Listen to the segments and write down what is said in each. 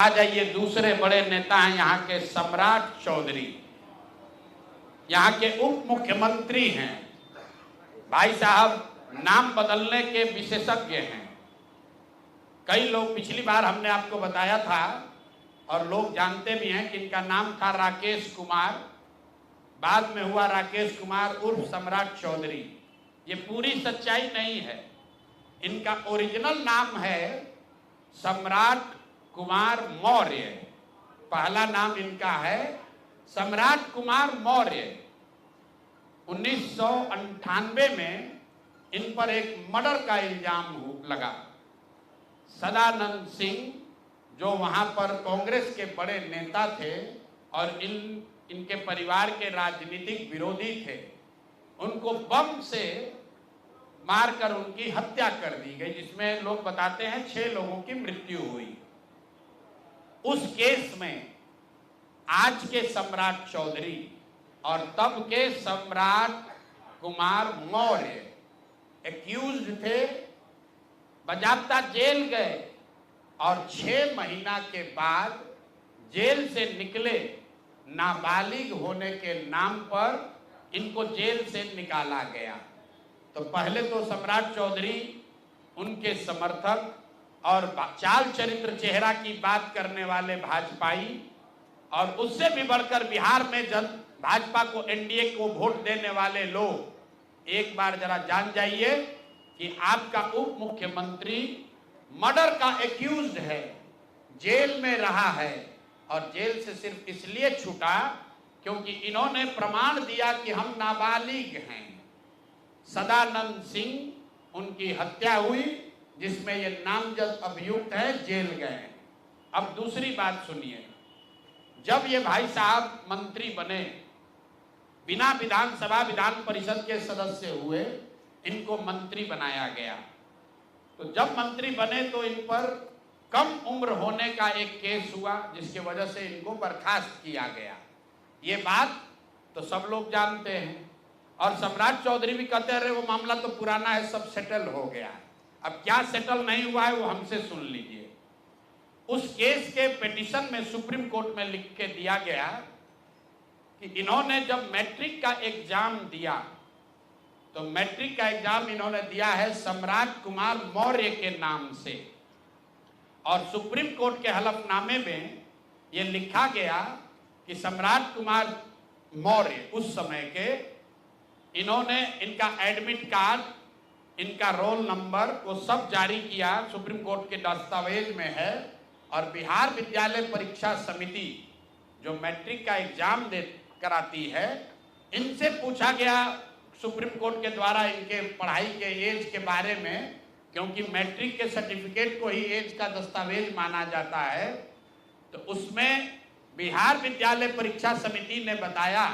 जाइए, दूसरे बड़े नेता हैं यहाँ के सम्राट चौधरी, यहाँ के उप मुख्यमंत्री हैं। भाई साहब नाम बदलने के विशेषज्ञ हैं। कई लोग, पिछली बार हमने आपको बताया था और लोग जानते भी हैं कि इनका नाम था राकेश कुमार, बाद में हुआ राकेश कुमार उर्फ सम्राट चौधरी। ये पूरी सच्चाई नहीं है। इनका ओरिजिनल नाम है सम्राट कुमार मौर्य। पहला नाम इनका है सम्राट कुमार मौर्य। 1998 में इन पर एक मर्डर का इल्जाम लगा। सदानंद सिंह जो वहां पर कांग्रेस के बड़े नेता थे और इनके परिवार के राजनीतिक विरोधी थे, उनको बम से मारकर उनकी हत्या कर दी गई, जिसमें लोग बताते हैं 6 लोगों की मृत्यु हुई। उस केस में आज के सम्राट चौधरी और तब के सम्राट कुमार मौर्य एक्यूज्ड थे, बजाबता जेल गए और 6 महीना के बाद जेल से निकले। नाबालिग होने के नाम पर इनको जेल से निकाला गया। तो पहले तो सम्राट चौधरी, उनके समर्थक और चाल चरित्र चेहरा की बात करने वाले भाजपाई, और उससे भी बढ़कर बिहार में भाजपा को, एनडीए को वोट देने वाले लोग, एक बार जरा जान जाइए कि आपका उप मुख्यमंत्री मर्डर का एक्यूज्ड है, जेल में रहा है, और जेल से सिर्फ इसलिए छूटा क्योंकि इन्होंने प्रमाण दिया कि हम नाबालिग हैं। सदानंद सिंह, उनकी हत्या हुई, जिसमें ये नामजद अभियुक्त है, जेल गए। अब दूसरी बात सुनिए, जब ये भाई साहब मंत्री बने, बिना विधानसभा विधान परिषद के सदस्य हुए, इनको मंत्री बनाया गया। तो जब मंत्री बने तो इन पर कम उम्र होने का एक केस हुआ, जिसकी वजह से इनको बर्खास्त किया गया। ये बात तो सब लोग जानते हैं, और सम्राट चौधरी भी कहते रहे वो मामला तो पुराना है, सब सेटल हो गया। अब क्या सेटल नहीं हुआ है वो हमसे सुन लीजिए। उस केस के पिटीशन में सुप्रीम कोर्ट में लिख के दिया गया कि इन्होंने जब मैट्रिक का एग्जाम दिया, तो मैट्रिक का एग्जाम इन्होंने दिया है सम्राट कुमार मौर्य के नाम से, और सुप्रीम कोर्ट के हलफनामे में यह लिखा गया कि सम्राट कुमार मौर्य उस समय के, इन्होंने इनका एडमिट कार्ड, इनका रोल नंबर, वो सब जारी किया, सुप्रीम कोर्ट के दस्तावेज में है। और बिहार विद्यालय परीक्षा समिति जो मैट्रिक का एग्जाम दे कराती है, इनसे पूछा गया सुप्रीम कोर्ट के द्वारा इनके पढ़ाई के एज के बारे में, क्योंकि मैट्रिक के सर्टिफिकेट को ही एज का दस्तावेज माना जाता है। तो उसमें बिहार विद्यालय परीक्षा समिति ने बताया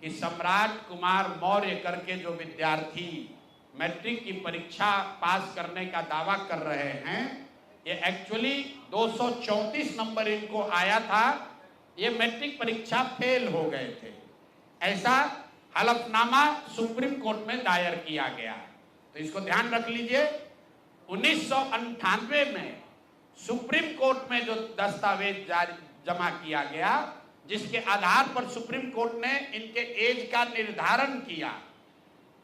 कि सम्राट कुमार मौर्य करके जो विद्यार्थी मैट्रिक की परीक्षा पास करने का दावा कर रहे हैं, ये एक्चुअली 234 नंबर इनको आया था, ये मैट्रिक परीक्षा फेल हो गए थे। ऐसा हलफनामा सुप्रीम कोर्ट में दायर किया गया। तो इसको ध्यान रख लीजिए। 1998 में सुप्रीम कोर्ट में जो दस्तावेज जमा किया गया, जिसके आधार पर सुप्रीम कोर्ट ने इनके एज का निर्धारण किया,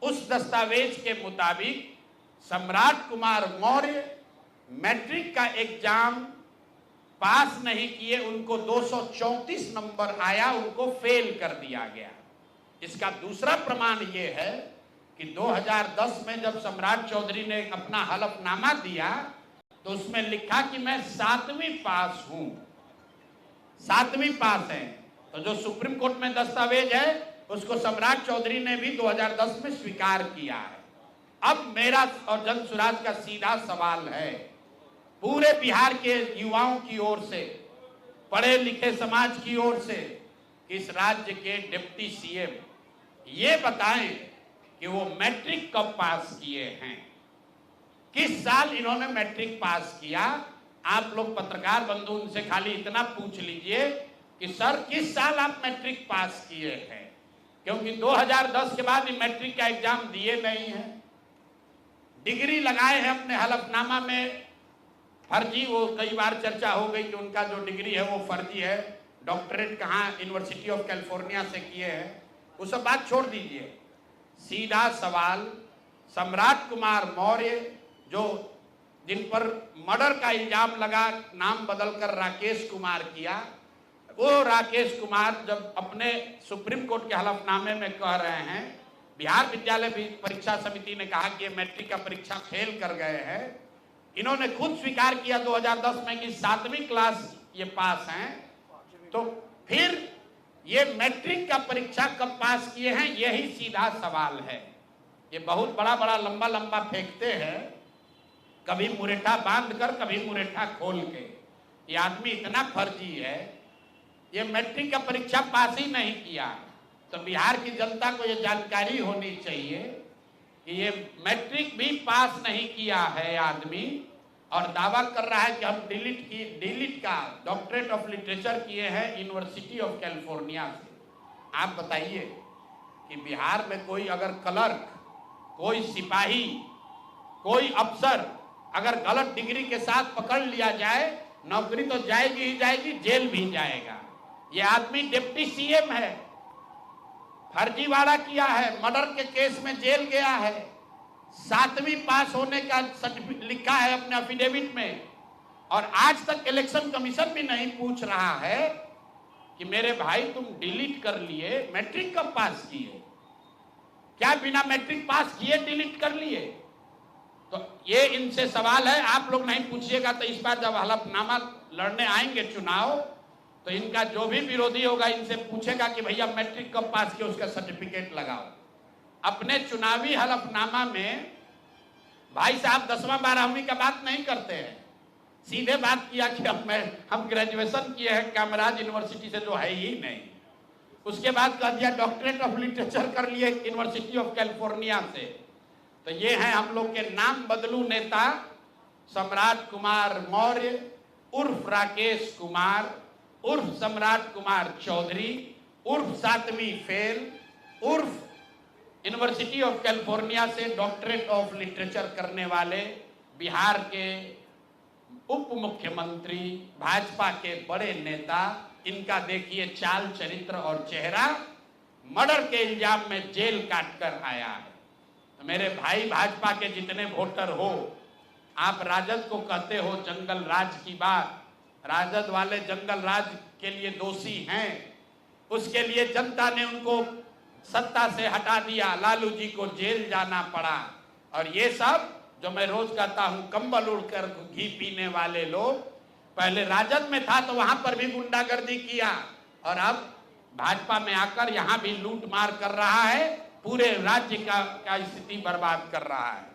उस दस्तावेज के मुताबिक सम्राट कुमार मौर्य मैट्रिक का एग्जाम पास नहीं किए, उनको 234 नंबर आया, उनको फेल कर दिया गया। इसका दूसरा प्रमाण यह है कि 2010 में जब सम्राट चौधरी ने अपना हलफनामा दिया, तो उसमें लिखा कि मैं 7वीं पास हूं, 7वीं पास है। तो जो सुप्रीम कोर्ट में दस्तावेज है, उसको सम्राट चौधरी ने भी 2010 में स्वीकार किया है। अब मेरा और जन सुराज का सीधा सवाल है पूरे बिहार के युवाओं की ओर से, पढ़े लिखे समाज की ओर से, कि इस राज्य के डिप्टी सीएम ये बताएं कि वो मैट्रिक कब पास किए हैं, किस साल इन्होंने मैट्रिक पास किया। आप लोग पत्रकार बंधु उनसे खाली इतना पूछ लीजिए कि सर किस साल आप मैट्रिक पास किए हैं, क्योंकि 2010 के बाद मैट्रिक का एग्जाम दिए नहीं है। डिग्री लगाए हैं अपने हलफनामा में, फर्जी, वो कई बार चर्चा हो गई कि उनका जो डिग्री है वो फर्जी है, डॉक्टरेट कहाँ यूनिवर्सिटी ऑफ कैलिफोर्निया से किए हैं, वो सब बात छोड़ दीजिए। सीधा सवाल, सम्राट कुमार मौर्य जो जिन पर मर्डर का इल्जाम लगा, नाम बदलकर राकेश कुमार किया, वो राकेश कुमार जब अपने सुप्रीम कोर्ट के हलफनामे में कह रहे हैं, बिहार विद्यालय परीक्षा समिति ने कहा कि ये मैट्रिक का परीक्षा फेल कर गए हैं, इन्होंने खुद स्वीकार किया 2010 में कि 7वीं क्लास ये पास हैं, तो फिर ये मैट्रिक का परीक्षा कब पास किए हैं, यही सीधा सवाल है। ये बहुत बड़ा बड़ा लंबा लंबा फेंकते हैं, कभी मुरेठा बांध कर, कभी मुरेठा खोल के। ये आदमी इतना फर्जी है, ये मैट्रिक का परीक्षा पास ही नहीं किया। तो बिहार की जनता को ये जानकारी होनी चाहिए कि ये मैट्रिक भी पास नहीं किया है आदमी, और दावा कर रहा है कि हम डिलीट का डॉक्टरेट ऑफ लिटरेचर किए हैं यूनिवर्सिटी ऑफ कैलिफोर्निया से। आप बताइए कि बिहार में कोई अगर क्लर्क, कोई सिपाही, कोई अफसर अगर गलत डिग्री के साथ पकड़ लिया जाए, नौकरी तो जाएगी ही जाएगी, जेल भी जाएगा। ये आदमी डिप्टी सीएम है, फर्जीवाड़ा किया है, मर्डर के केस में जेल गया है, 7वीं पास होने का सर्टिफिकेट लिखा है अपने एफिडेविट में, और आज तक इलेक्शन कमीशन भी नहीं पूछ रहा है कि मेरे भाई तुम डिलीट कर लिए, मैट्रिक कब पास किए, क्या बिना मैट्रिक पास किए डिलीट कर लिए? तो ये इनसे सवाल है, आप लोग नहीं पूछिएगा तो इस बार जब हलफनामा लड़ने आएंगे चुनाव, तो इनका जो भी विरोधी होगा इनसे पूछेगा कि भैया मैट्रिक कब पास किया, उसका सर्टिफिकेट लगाओ। अपने चुनावी हलफनामा में भाई साहब 10वां 12वीं का बात नहीं करते हैं, सीधे बात किया कि हम ग्रेजुएशन किए हैं कामराज यूनिवर्सिटी से, जो है ही नहीं। उसके बाद कह दिया डॉक्टरेट ऑफ लिटरेचर कर लिए यूनिवर्सिटी ऑफ कैलिफोर्निया से। तो ये है हम लोग के नाम बदलू नेता सम्राट कुमार मौर्य उर्फ राकेश कुमार उर्फ सम्राट कुमार चौधरी उर्फ 7वीं फेल उर्फ यूनिवर्सिटी ऑफ कैलिफोर्निया से डॉक्टरेट ऑफ लिटरेचर करने वाले बिहार के उप मुख्यमंत्री, भाजपा के बड़े नेता। इनका देखिए चाल चरित्र और चेहरा, मर्डर के इल्जाम में जेल काट कर आया है। तो मेरे भाई भाजपा के जितने वोटर हो, आप राजद को कहते हो जंगल राज की बात, राजद वाले जंगल राज के लिए दोषी हैं, उसके लिए जनता ने उनको सत्ता से हटा दिया, लालू जी को जेल जाना पड़ा। और ये सब जो मैं रोज कहता हूं, कंबल उड़कर घी पीने वाले लोग, पहले राजद में था तो वहां पर भी गुंडागर्दी किया, और अब भाजपा में आकर यहां भी लूट मार कर रहा है, पूरे राज्य का स्थिति बर्बाद कर रहा है।